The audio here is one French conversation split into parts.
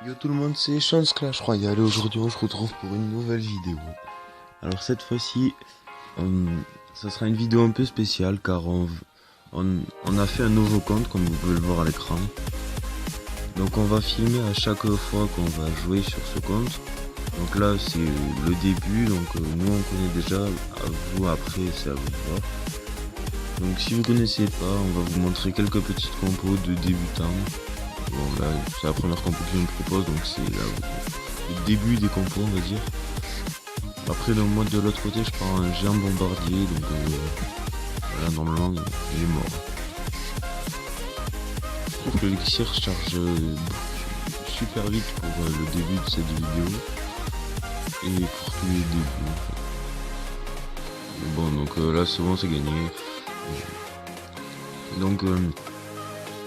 Yo tout le monde, c'est Chance Clash Royale et aujourd'hui on se retrouve pour une nouvelle vidéo. Alors cette fois-ci, ça sera une vidéo un peu spéciale car on a fait un nouveau compte comme vous pouvez le voir à l'écran. Donc on va filmer à chaque fois qu'on va jouer sur ce compte. Donc là c'est le début, donc nous on connaît déjà, à vous après c'est à vous de voir. Donc si vous connaissez pas, on va vous montrer quelques petites compos de débutants. Bon là c'est la première compo que je me propose, donc c'est le début des compos on va dire. Après donc moi de l'autre côté je prends un géant bombardier, donc voilà normalement il est mort. Je trouve que l'élixir charge super vite pour le début de cette vidéo et pour tous les débuts en fait. Mais bon donc là c'est bon, c'est gagné. Donc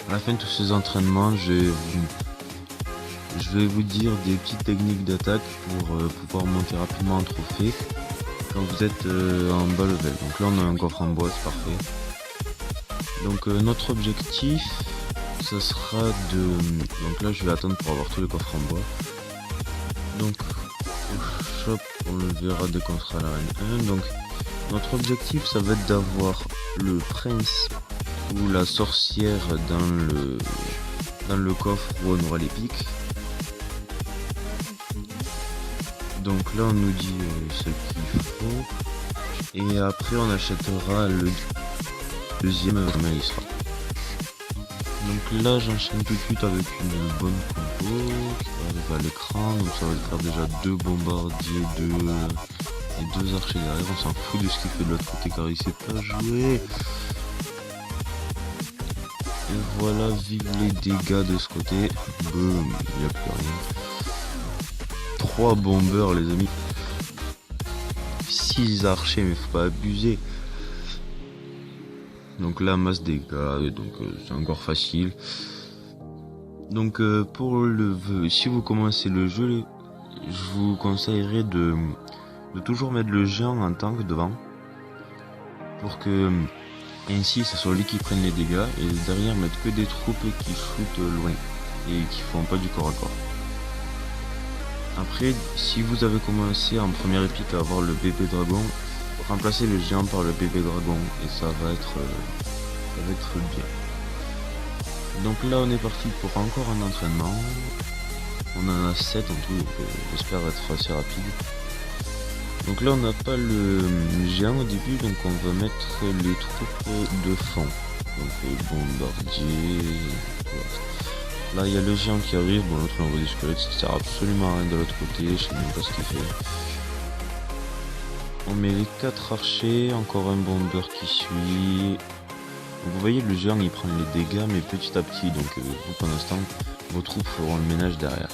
à la fin de tous ces entraînements, je vais vous dire des petites techniques d'attaque pour pouvoir monter rapidement un trophée quand vous êtes en bas level. Donc là on a un coffre en bois, c'est parfait. Donc notre objectif, ça sera de... Donc là je vais attendre pour avoir tous les coffres en bois. Donc au shop on le verra dès qu'on sera à l'arène 1. Donc notre objectif ça va être d'avoir le prince ou la sorcière dans le coffre où on aura les pics. Donc là on nous dit ce qu'il faut et après on achètera le deuxième comment il sera. Donc là j'enchaîne tout de suite avec une bonne compo qui va arriver à l'écran. Donc ça va faire déjà 2 bombardiers, 2 et 2 archers derrière. On s'en fout de ce qu'il fait de l'autre côté car il sait pas jouer. Et voilà, vive les dégâts de ce côté. Boum, il n'y a plus rien. 3 bombers les amis. 6 archers, mais faut pas abuser. Donc là, masse dégâts, donc c'est encore facile. Donc si vous commencez le jeu, je vous conseillerais de toujours mettre le géant en tank devant. Pour que... ainsi c'est soit lui qui prenne les dégâts et derrière mettre que des troupes qui shootent loin et qui font pas du corps à corps. Après si vous avez commencé en première épique à avoir le bébé dragon, remplacez le géant par le bébé dragon et ça va être bien. Donc là on est parti pour encore un entraînement. On en a 7 en tout, donc j'espère être assez rapide. Donc là on n'a pas le géant au début, donc on va mettre les troupes de fond. Donc bombardier. Voilà. Là il y a le géant qui arrive, bon l'autre l'envoie des squelettes, ça sert absolument à rien de l'autre côté, je sais même pas ce qu'il fait. On met les 4 archers, encore un bomber qui suit. Donc vous voyez le géant il prend les dégâts mais petit à petit, donc vous pour l'instant vos troupes feront le ménage derrière.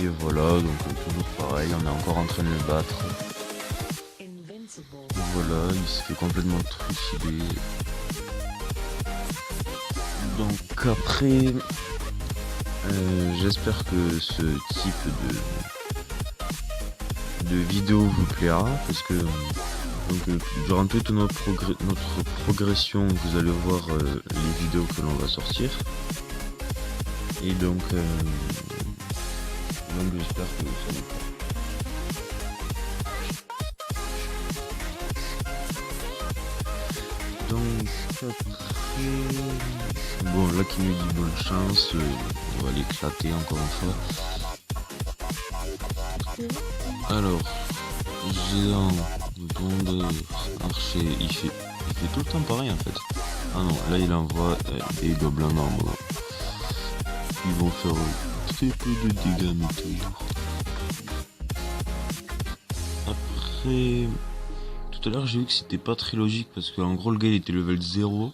Et voilà, donc toujours pareil, on est encore en train de le battre. Et voilà, il se fait complètement trucider. Donc après, j'espère que ce type de vidéo vous plaira, parce que donc, durant toute notre progression, vous allez voir les vidéos que l'on va sortir. Et donc j'espère que ça vous plaît. Donc après... Bon là qui nous dit bonne chance, on va l'éclater encore une fois. Alors, géant, bombe, archer, il fait tout le temps pareil en fait. Ah non, là il envoie des gobelins normaux. Ils vont faire très peu de dégâts mais toujours. Après, tout à l'heure j'ai vu que c'était pas très logique parce qu'en gros le gars il était level 0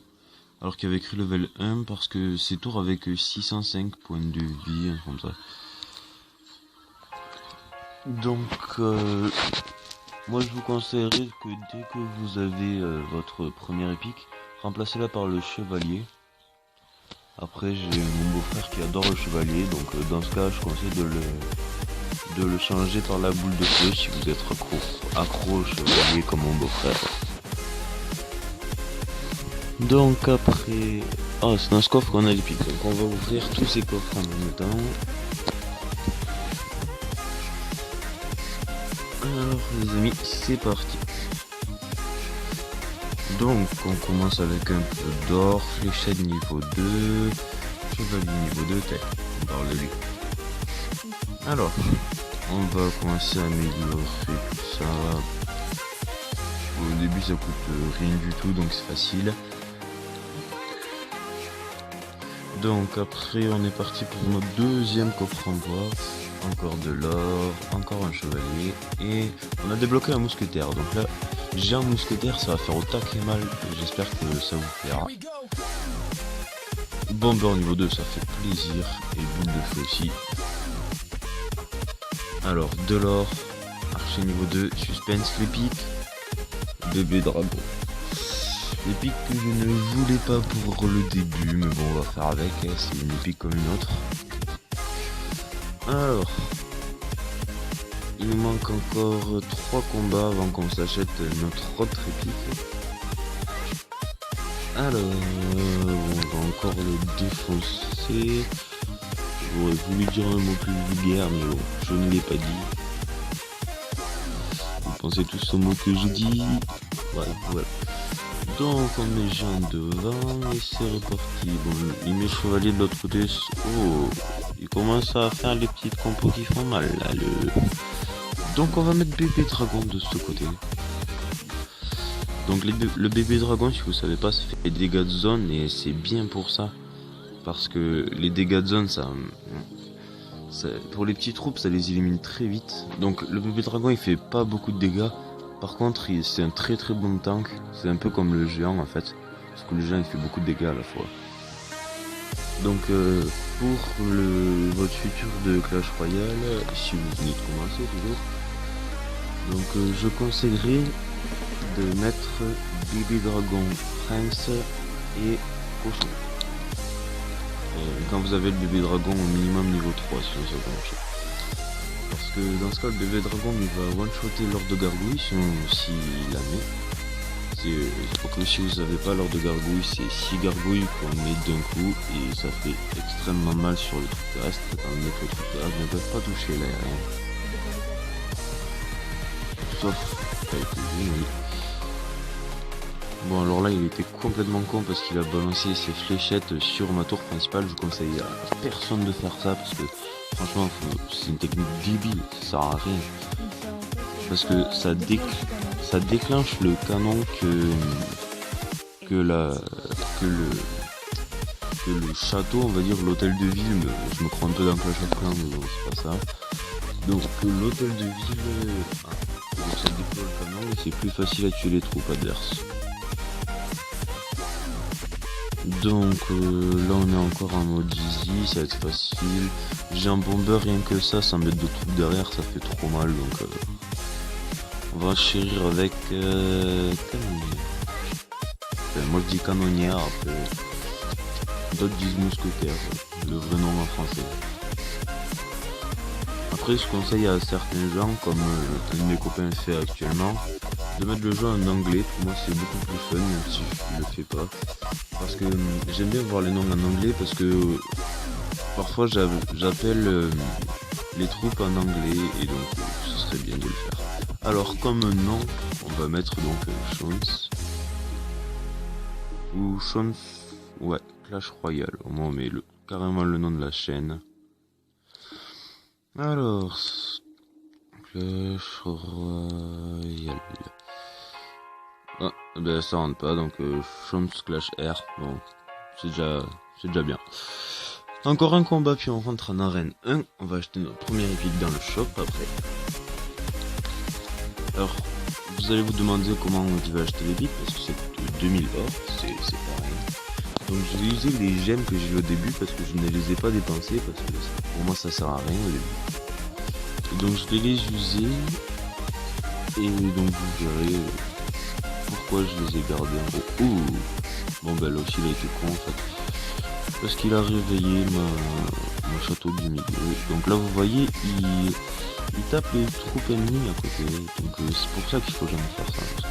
alors qu'il avait écrit level 1 parce que c'est tour avec 605 points de vie, comme ça. Donc moi je vous conseillerais que dès que vous avez votre première épique, remplacez-la par le chevalier. Après j'ai mon beau-frère qui adore le chevalier, donc dans ce cas je conseille de le changer par la boule de feu si vous êtes accro au chevalier comme mon beau-frère. Donc après Oh, c'est dans ce coffre qu'on a les pics. Donc on va ouvrir tous ces coffres en même temps. Alors les amis, c'est parti. Donc on commence avec un peu d'or, fléchette niveau 2, chevalier niveau 2, tac, on parle de lui. Alors, on va commencer à améliorer tout ça. Au début ça coûte rien du tout, donc c'est facile. Donc après on est parti pour notre deuxième coffre en bois. Encore de l'or, encore un chevalier. Et on a débloqué un mousquetaire. Donc là, j'ai un mousquetaire, ça va faire au taquet mal. J'espère que ça vous plaira. Bomber niveau 2, ça fait plaisir. Et boule de feu aussi. Alors, de l'or, archer niveau 2, suspense, les pics. Bébé dragon. Les pics que je ne voulais pas pour le début, mais bon, on va faire avec. C'est une épique comme une autre. Alors, il nous manque encore 3 combats avant qu'on s'achète notre autre épique. Alors, on va encore le défoncer. J'aurais voulu dire un mot plus vulgaire, mais bon, je ne l'ai pas dit. Vous pensez tous au mot que je dis. Voilà. Donc on met Jean devant et c'est reparti. Bon, il met chevalier de l'autre côté. Oh, il commence à faire les petites compos qui font mal là. Donc on va mettre bébé dragon de ce côté. Donc le bébé dragon, si vous savez pas, ça fait des dégâts de zone et c'est bien pour ça. Parce que les dégâts de zone, ça pour les petits troupes, ça les élimine très vite. Donc le bébé dragon, il fait pas beaucoup de dégâts. Par contre, c'est un très bon tank. C'est un peu comme le géant en fait. Parce que le géant, il fait beaucoup de dégâts à la fois. Donc pour votre futur de Clash Royale, si vous venez de commencer toujours, donc je conseillerais de mettre bébé dragon, prince et cochon. Quand vous avez le bébé dragon au minimum niveau 3, sinon ça va marcher. Parce que dans ce cas, le bébé dragon il va one-shotter l'ordre de gargouille s'il la met. C'est pour que si vous n'avez pas l'ordre de gargouille, c'est 6 gargouilles qu'on met d'un coup et ça fait extrêmement mal sur les troupes terrestres, étant donné que les troupes terrestres ne peuvent pas toucher l'aérien. Sauf avec les ennemis. Bon alors là il était complètement con parce qu'il a balancé ses fléchettes sur ma tour principale. Je conseille à personne de faire ça parce que franchement c'est une technique débile, ça sert à rien. Parce que ça déclenche le canon que le château, on va dire l'hôtel de ville, je me crois un peu dans Clash of Clans mais bon c'est pas ça. Donc l'hôtel de ville, ça déploie le canon et c'est plus facile à tuer les troupes adverses. Donc là on est encore en mode easy, ça va être facile. J'ai un bomber rien que ça, sans mettre de troupes derrière, ça fait trop mal donc on va chérir avec canonnière. Enfin, moi je dis canonnière, après d'autres disent mousquetaire, le vrai nom en français. Après je conseille à certains gens, comme un de mes copains fait actuellement, de mettre le jeu en anglais. Pour moi c'est beaucoup plus fun même si je le fais pas. Parce que j'aime bien voir les noms en anglais parce que parfois j'appelle les troupes en anglais et donc ce serait bien de le faire. Alors comme nom, on va mettre donc Chance ou Chance, ouais, Clash Royale. Au moins on met carrément le nom de la chaîne. Alors Clash Royale. Ah, ben ça rentre pas, donc Chance Clash R, bon, c'est déjà bien. Encore un combat, puis on rentre en arène 1, on va acheter notre première épique dans le shop après. Alors, vous allez vous demander comment tu vas acheter l'épique, parce que c'est 2000 or, c'est pareil. Donc je vais user les gemmes que j'ai eu au début, parce que je ne les ai pas dépensées, parce que pour moi ça sert à rien au début. Et donc je vais les user, et donc vous verrez pourquoi je les ai gardés en gros. Ouh. Bon bah là aussi il a été con en fait. Parce qu'il a réveillé mon château du milieu. Donc là vous voyez il tape les troupes ennemies à côté. Donc c'est pour ça qu'il faut jamais faire ça. Parce que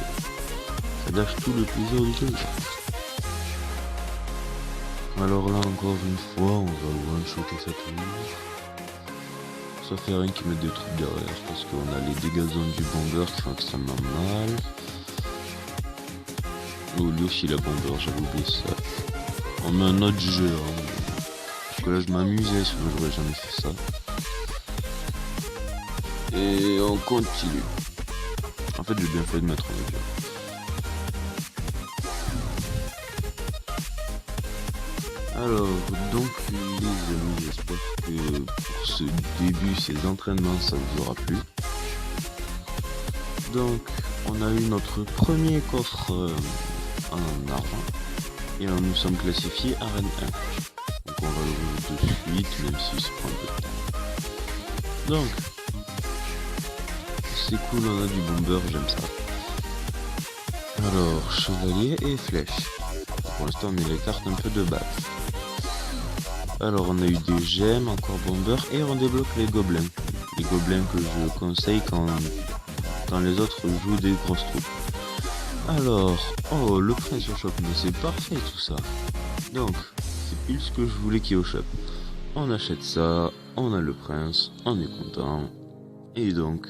ça gâche tout le plaisir du jeu. Alors là encore une fois on va one-shotter cette tour. Ça fait rien qu'ils mettent des troupes derrière parce qu'on a les dégâts zone du bomber qui font extrêmement mal. Oh lui aussi la bomber, j'avais oublié ça. On met un autre jeu hein. Parce que là je m'amusais, sinon j'aurais jamais fait ça. Et on continue. En fait j'ai bien fait de mettre un jeu. Alors, donc les amis, j'espère que pour ce début, ces entraînements, ça vous aura plu. Donc, on a eu notre premier coffre en argent. Et là, nous sommes classifiés arène 1. Donc on va le rouvrir de suite, même si ça prend un peu de temps. Donc, c'est cool, on a du bomber, j'aime ça. Alors, chevalier et flèche. Pour l'instant, on met les cartes un peu de base. Alors on a eu des gemmes, encore bomber et on débloque les gobelins. Les gobelins que je conseille quand les autres jouent des grosses troupes. Alors, oh le prince au shop, mais c'est parfait tout ça. Donc, c'est pile ce que je voulais qu'il y ait au shop. On achète ça, on a le prince, on est content. Et donc,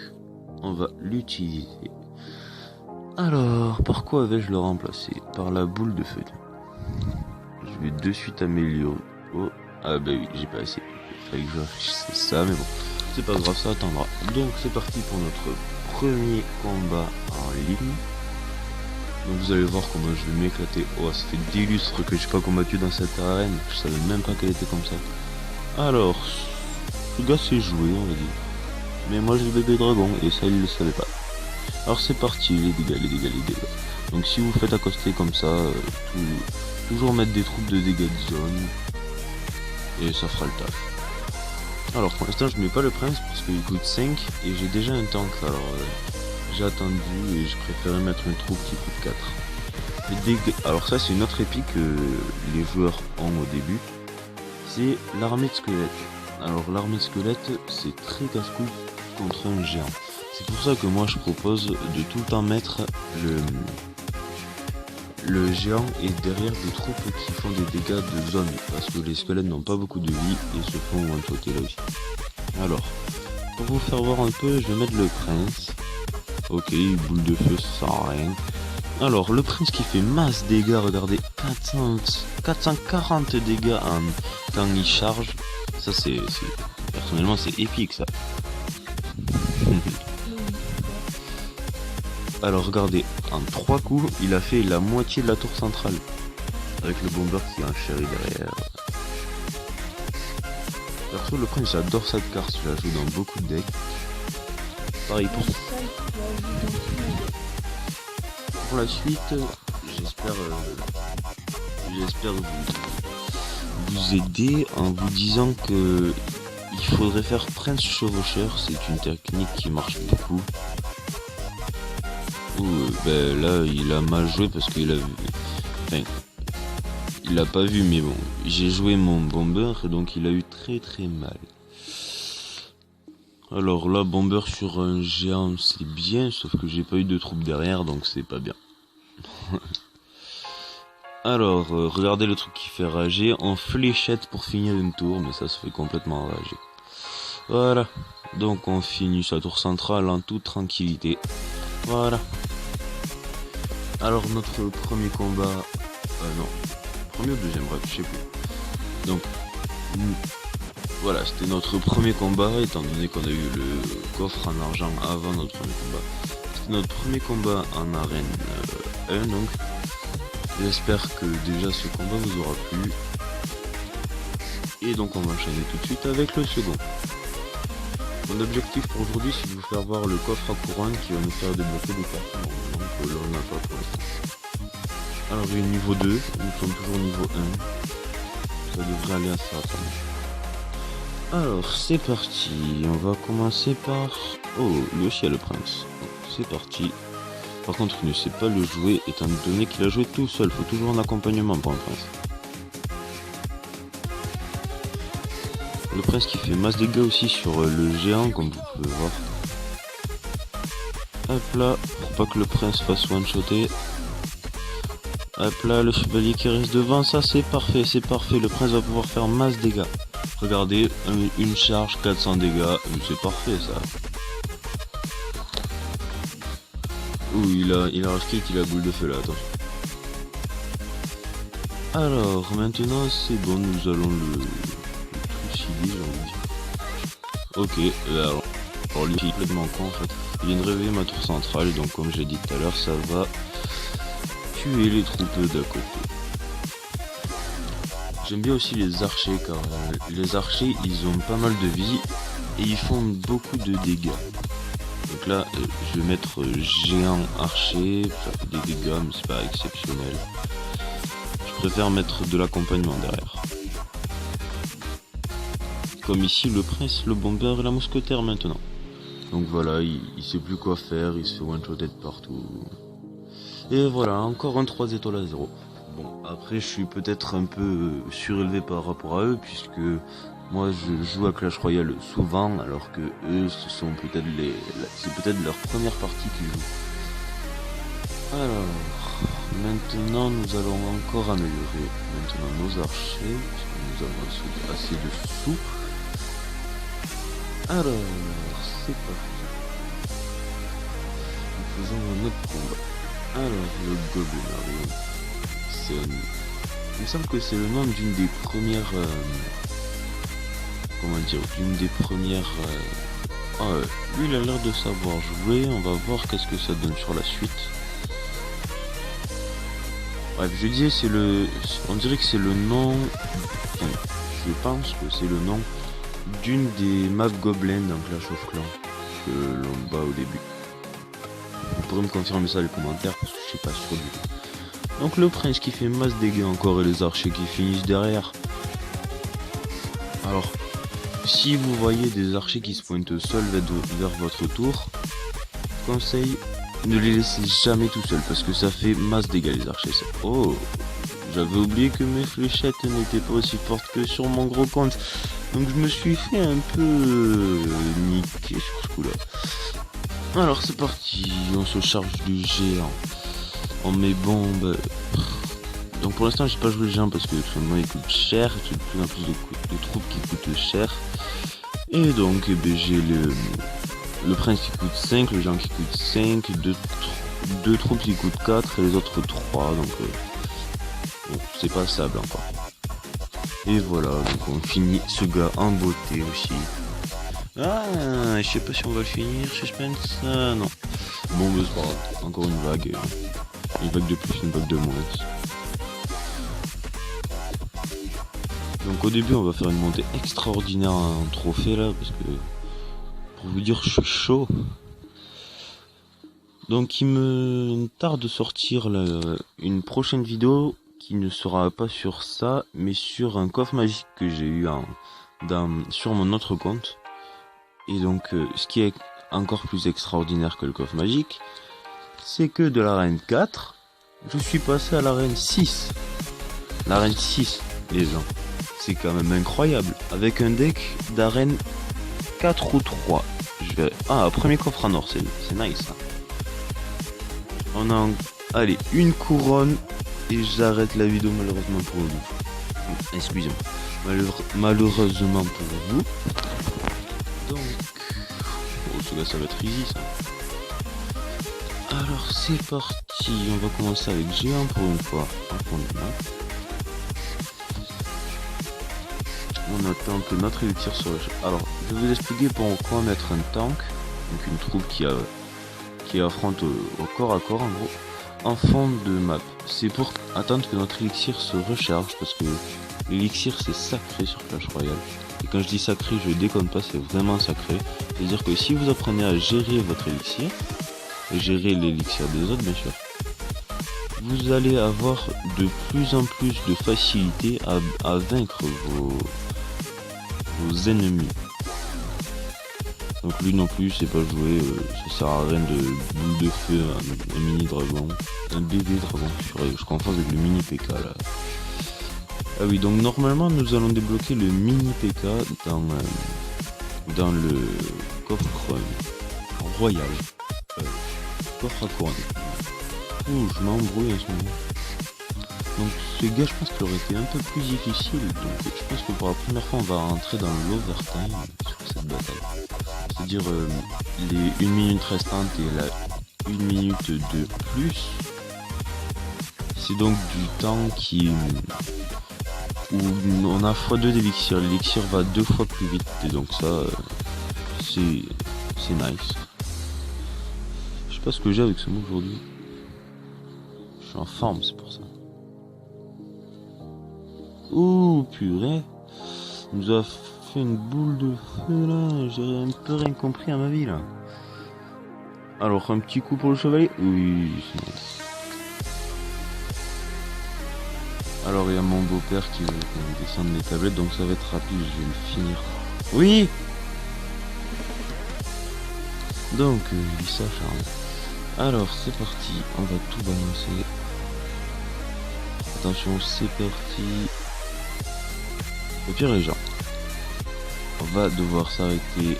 on va l'utiliser. Alors, par quoi vais-je le remplacer? Par la boule de feu. Je vais de suite améliorer. Oh. Ah bah oui, j'ai pas assez. Il fallait que je réfléchisse ça, mais bon, c'est pas grave, ça attendra. Donc c'est parti pour notre premier combat en ligne. Donc vous allez voir comment je vais m'éclater. Oh, ça fait des lustres que j'ai pas combattu dans cette arène. Je savais même pas qu'elle était comme ça. Alors, ce gars s'est joué, on va dire. Mais moi j'ai le bébé dragon et ça il le savait pas. Alors c'est parti, les dégâts. Donc si vous faites accoster comme ça, toujours mettre des troupes de dégâts de zone. Et ça fera le taf. Alors pour l'instant je mets pas le prince parce qu'il coûte 5 et j'ai déjà un tank. Alors j'ai attendu et je préférais mettre une troupe qui coûte 4. Alors ça c'est une autre épée que les joueurs ont au début. C'est l'armée de squelettes. Alors l'armée de squelettes c'est très casse-couille contre un géant. C'est pour ça que moi je propose de tout le temps mettre le géant est derrière des troupes qui font des dégâts de zone, parce que les squelettes n'ont pas beaucoup de vie et se font one-shotter là aussi. Alors, pour vous faire voir un peu, je vais mettre le prince. Ok, boule de feu, ça sert à rien. Alors, le prince qui fait masse dégâts, regardez, 440 dégâts quand il charge. Ça personnellement c'est épique ça. Alors regardez, en 3 coups, il a fait la moitié de la tour centrale. Avec le bomber qui a un chéri derrière. Perso, le prince, j'adore cette carte, je la joue dans beaucoup de decks. Pareil pour la suite, j'espère vous aider en vous disant que il faudrait faire prince chevaucheur, c'est une technique qui marche beaucoup. Ben là il a mal joué parce qu'il a il l'a pas vu, mais bon, j'ai joué mon bomber et donc il a eu très mal. Alors là, bomber sur un géant c'est bien, sauf que j'ai pas eu de troupes derrière donc c'est pas bien. Alors regardez le truc qui fait rager en fléchette pour finir une tour, mais ça se fait complètement rager. Voilà, donc on finit sa tour centrale en toute tranquillité. Voilà. Alors notre premier combat, non, premier ou deuxième, bref, je sais plus. Donc, voilà, c'était notre premier combat, étant donné qu'on a eu le coffre en argent avant notre premier combat. C'était notre premier combat en arène 1, donc j'espère que déjà ce combat vous aura plu. Et donc on va enchaîner tout de suite avec le second. Mon objectif pour aujourd'hui, c'est de vous faire voir le coffre à couronne qui va nous faire débloquer des cartes. Donc là on n'a pas pour l'instant. Alors j'ai niveau 2, nous sommes toujours niveau 1. Ça devrait aller assez rapidement. Alors c'est parti, on va commencer par... Oh, lui aussi a le prince. C'est parti. Par contre il ne sait pas le jouer étant donné qu'il a joué tout seul, faut toujours un accompagnement pour un prince. Le prince qui fait masse dégâts aussi sur le géant comme vous pouvez voir. Hop là, pour pas que le prince fasse one-shotter. Hop là, le chevalier qui reste devant, ça c'est parfait, le prince va pouvoir faire masse dégâts. Regardez, une charge, 400 dégâts, c'est parfait ça. Ouh, il a rush kit, il a boule de feu là, attention. Alors, maintenant c'est bon, nous allons le trucider, j'ai envie de dire. Ok, alors lui il est complètement con en fait. Il vient de réveiller ma tour centrale, donc comme j'ai dit tout à l'heure, ça va tuer les troupes d'à côté. J'aime bien aussi les archers car les archers ils ont pas mal de vie et ils font beaucoup de dégâts. Donc là je vais mettre géant archer, ça fait des dégâts mais c'est pas exceptionnel. Je préfère mettre de l'accompagnement derrière. Comme ici le prince, le bomber et la mousquetaire maintenant. Donc voilà, il sait plus quoi faire, il se fait one-shoted partout. Et voilà, encore un 3 étoiles à 0. Bon, après je suis peut-être un peu surélevé par rapport à eux, puisque moi je joue à Clash Royale souvent, alors que eux ce sont peut-être c'est peut-être leur première partie qu'ils jouent. Alors, maintenant nous allons encore améliorer maintenant nos archers, parce que nous avons assez de sous. Alors, c'est parti. Nous faisons un autre combat. Alors, le Gobelin, il me semble que c'est le nom d'une des premières... comment dire, d'une des premières... lui il a l'air de savoir jouer, on va voir qu'est-ce que ça donne sur la suite. Bref, je disais, on dirait que c'est le nom... Enfin, je pense que c'est le nom d'une des maps Gobelins dans Clash of Clans que l'on bat au début. Vous pourrez me confirmer ça dans les commentaires parce que je suis pas sûr du tout. Donc le prince qui fait masse dégâts encore et les archers qui finissent derrière. Alors, si vous voyez des archers qui se pointent seuls vers votre tour, conseil, ne les laissez jamais tout seuls parce que ça fait masse dégâts les archers. Oh, j'avais oublié que mes fléchettes n'étaient pas aussi fortes que sur mon gros compte. Donc je me suis fait un peu niquer sur ce coup-là. Alors c'est parti, on se charge du géant. On met bombe. Donc pour l'instant j'ai pas joué le géant parce que tout simplement il coûte cher. J'ai de plus en plus de troupes qui coûtent cher. Et donc j'ai le prince qui coûte 5, le géant qui coûte 5, deux troupes qui coûtent 4 et les autres 3. Donc bon, c'est pas stable encore. Et voilà, donc on finit ce gars en beauté aussi. Ah, je sais pas si on va le finir, suspense, non. Bon, mais c'est pas grave, encore une vague de plus, une vague de moins. Donc au début on va faire une montée extraordinaire en trophée là, parce que pour vous dire je suis chaud. Donc il me tarde de sortir une prochaine vidéo qui ne sera pas sur ça, mais sur un coffre magique que j'ai eu sur mon autre compte. Et donc ce qui est encore plus extraordinaire que le coffre magique, c'est que de l'arène 4, je suis passé à l'arène 6. L'arène 6, les gens. C'est quand même incroyable. Avec un deck d'arène 4 ou 3. Ah, premier coffre en or, c'est nice ça. On a allez, une couronne et j'arrête la vidéo malheureusement pour vous. Excusez-moi. Malheureusement pour vous. Donc, oh, ce gars ça va être easy ça. Alors c'est parti, on va commencer avec géant pour une fois. On attend que notre élixir se recharge. Alors, je vais vous expliquer pourquoi mettre un tank, donc une troupe qui affronte au corps à corps en gros, en fond de map. C'est pour attendre que notre élixir se recharge, parce que l'élixir c'est sacré sur Clash Royale. Et quand je dis sacré, je déconne pas, c'est vraiment sacré. C'est-à-dire que si vous apprenez à gérer votre élixir, et gérer l'élixir des autres bien sûr, vous allez avoir de plus en plus de facilité à vaincre vos ennemis. Donc lui non plus c'est pas joué, ça sert à rien de boule de feu, un mini dragon, un bébé dragon, je confonds avec le mini PK là. Ah oui, donc normalement nous allons débloquer le mini PK dans le coffre royal, coffre à couronne. Ouh, je m'embrouille en ce moment. Donc ce gars, je pense qu'il aurait été un peu plus difficile. Donc je pense que pour la première fois, on va rentrer dans l'overtime sur cette bataille. C'est-à-dire les 1 minute restantes et la 1 minute de plus. C'est donc du temps où on a x2 d'élixir. L'élixir va 2 fois plus vite. Et donc ça, c'est nice. Je sais pas ce que j'ai avec ce mot aujourd'hui. Je suis en forme, c'est pour ça. Ouh, purée. Il nous a fait une boule de feu là. J'ai un peu rien compris à ma vie là. Alors, un petit coup pour le chevalier. Oui, c'est nice. Alors, il y a mon beau-père qui veut qu'on descende les tablettes, donc ça va être rapide, je vais le finir. Oui. Donc, Lisa Charles. Alors, c'est parti, on va tout balancer. Attention, c'est parti. Le pire est gens. On va devoir s'arrêter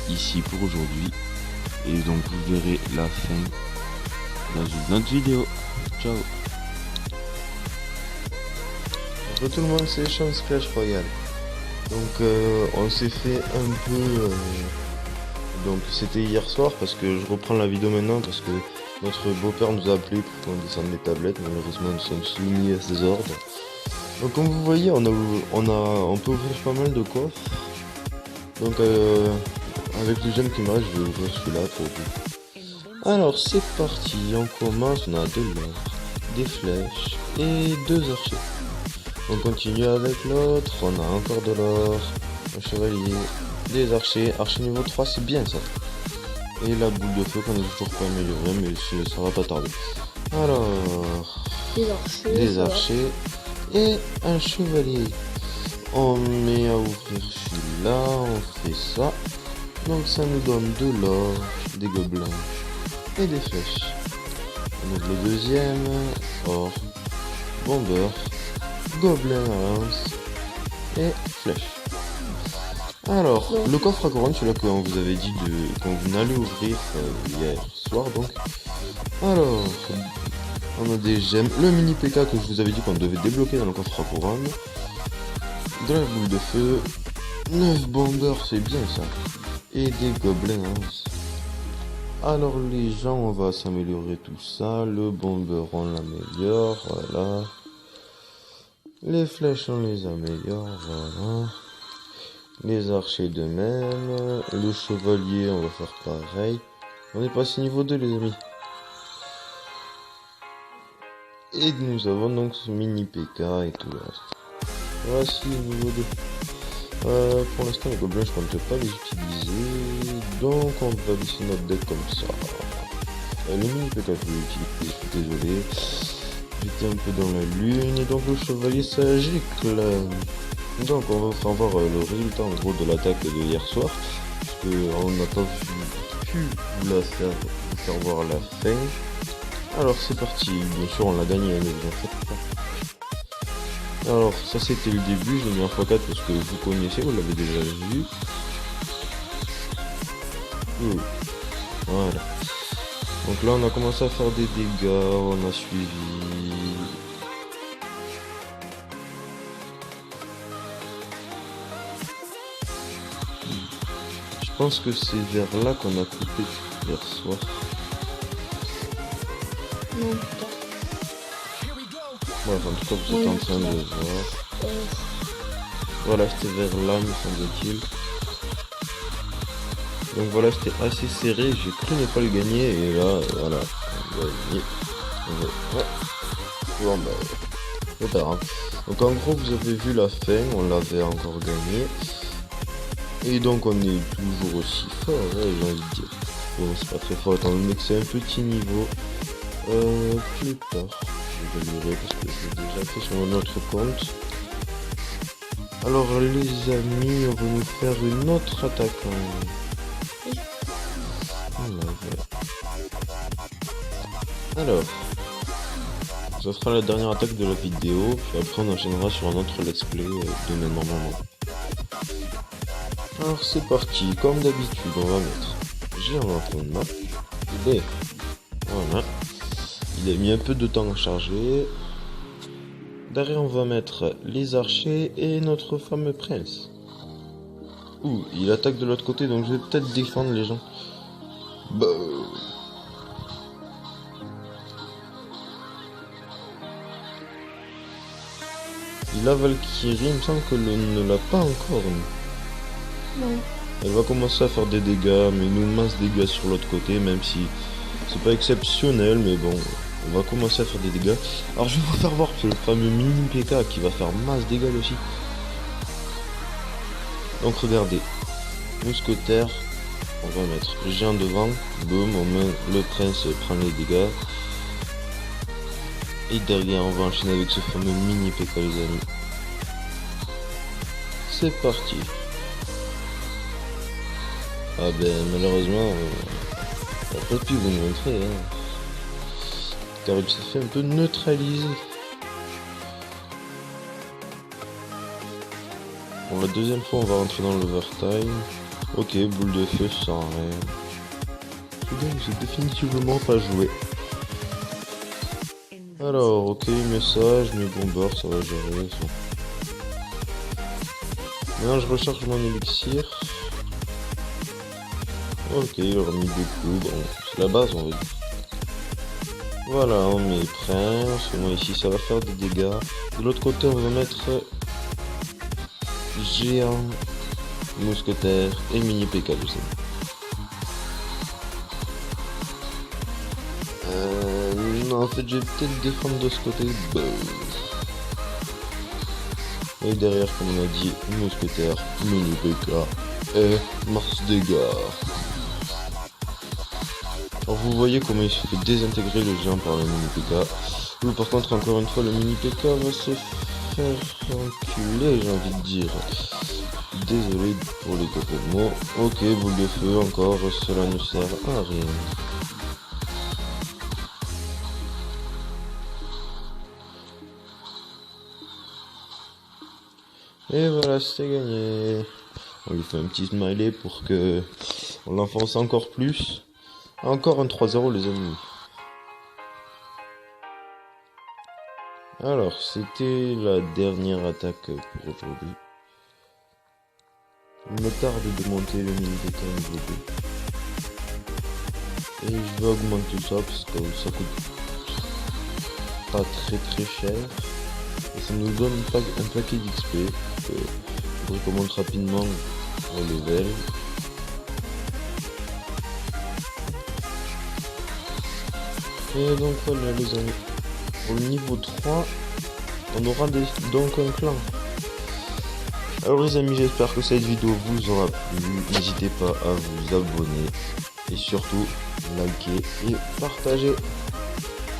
ici pour aujourd'hui. Et donc, vous verrez la fin dans une autre vidéo. Ciao. Bonjour tout le monde, c'est Chance Clash Royale. Donc on s'est fait un peu... Donc c'était hier soir parce que je reprends la vidéo maintenant parce que notre beau-père nous a appelé pour qu'on descende les tablettes. Malheureusement nous sommes soumis à ses ordres. Donc comme vous voyez on peut ouvrir pas mal de coffres. Donc avec le gemme qui me reste je vais ouvrir celui-là pour vous. Alors c'est parti, on commence, on a de l'or, des flèches et 2 archers. On continue avec l'autre, on a encore de l'or, un chevalier, des archers, archer niveau 3 c'est bien ça. Et la boule de feu qu'on n'a toujours pas améliorée mais ça va pas tarder. Alors, des archers et un chevalier. On met à ouvrir celui-là, on fait ça. Donc ça nous donne de l'or, des gobelins et des flèches. On ouvre le deuxième, or, bomber, gobelin à lance et flèche. Alors, le coffre à couronne, celui-là qu'on vous avait dit qu'on allait ouvrir hier soir donc. Alors, on a des gemmes, le mini PK que je vous avais dit qu'on devait débloquer dans le coffre à couronne, de la boule de feu, 9 bombers, c'est bien ça, et des gobelins à lance. Alors les gens, on va s'améliorer tout ça, le bomber on l'améliore, voilà. Les flèches on les améliore, voilà. Les archers de même. Le chevalier on va faire pareil. On est passé niveau 2 les amis. Et nous avons donc ce mini PK et tout le reste. Voici niveau 2. Pour l'instant les gobelins je compte pas les utiliser. Donc on va laisser notre deck comme ça. Le mini PK je vais l'utiliser, je suis désolé. J'étais un peu dans la lune et donc le chevalier ça gicle. Donc on va faire voir le résultat en gros de l'attaque de hier soir. Parce qu'on n'a pas pu vous la faire voir la fin. Alors c'est parti, bien sûr on l'a gagné, ne vous en faites pas. Alors ça c'était le début, je l'ai mis en x4 parce que vous connaissez, vous l'avez déjà vu. Voilà. Donc là on a commencé à faire des dégâts, on a suivi. Je pense que c'est vers là qu'on a coupé hier soir. Non, Ouais, en tout cas vous êtes en train de voir. Voilà, c'était vers là me semble-t-il. Donc voilà, c'était assez serré, j'ai cru ne pas le gagner et là, voilà, on va gagner. Ouais. Bon bah, c'est pas grave. Donc en gros, vous avez vu la fin, on l'avait encore gagné. Et donc on est toujours aussi fort, ouais, j'ai envie de dire. Bon, c'est pas très fort étant donné que c'est un petit niveau. Plus tard, je vais l'ouvrir parce que je l'ai déjà fait sur mon autre compte. Alors les amis, on va nous faire une autre attaque. Alors, ça sera la dernière attaque de la vidéo, puis après on enchaînera sur un autre let's play demain normalement. Alors c'est parti, comme d'habitude on va mettre géant map, voilà, il a mis un peu de temps à charger, Derrière, on va mettre les archers et notre fameux prince. Ouh, il attaque de l'autre côté, donc je vais peut-être défendre les gens. Bah... Et la Valkyrie, il me semble que ne l'a pas encore. Non. Elle va commencer à faire des dégâts, mais nous masse dégâts sur l'autre côté, même si c'est pas exceptionnel, mais bon, on va commencer à faire des dégâts. Alors je vais vous faire voir le fameux mini PK qui va faire masse dégâts aussi. Donc regardez, mousquetaire, on va mettre le géant devant, boum, on met le prince prend les dégâts. Et derrière, on va enchaîner avec ce fameux mini PK, les amis. C'est parti. Ah ben, malheureusement, on n'a pas pu vous montrer, hein. Car il s'est fait un peu neutraliser. Bon, la deuxième fois, on va rentrer dans l'overtime. Ok, boule de feu, ça sert à rien. Donc, j'ai définitivement pas joué. Alors, ok, message, mes bombeurs, ça va gérer ça. Maintenant, je recharge mon élixir. Ok, il aura mis 2 coups, bon, c'est la base, on va dire. Voilà, on met prince, au moins ici, ça va faire des dégâts. De l'autre côté, on va mettre géant, mousquetaire et mini PK, je sais. Non, en fait, je vais peut-être défendre de ce côté. Et derrière, comme on a dit, mousquetaire, mini PK et masse dégâts. Alors, vous voyez comment il se fait désintégrer le géant par le mini PK. Lui, par contre, encore une fois, le mini PK va se faire enculer, j'ai envie de dire. Désolé pour les quelques mots. Ok, boule de feu, encore, cela ne sert à rien. Et voilà, c'est gagné. On lui fait un petit smiley pour que on l'enfonce encore plus. Encore un 3-0 les amis. Alors, c'était la dernière attaque pour aujourd'hui. Il me tarde de monter le mini PK niveau 2. Et je vais augmenter ça parce que ça coûte pas très cher. Et ça nous donne un paquet d'XP. Je recommande rapidement au level. Et donc voilà les amis. Pour le niveau 3, on aura donc un clan. Alors les amis, j'espère que cette vidéo vous aura plu. N'hésitez pas à vous abonner. Et surtout, liker et partager.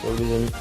Ciao les amis.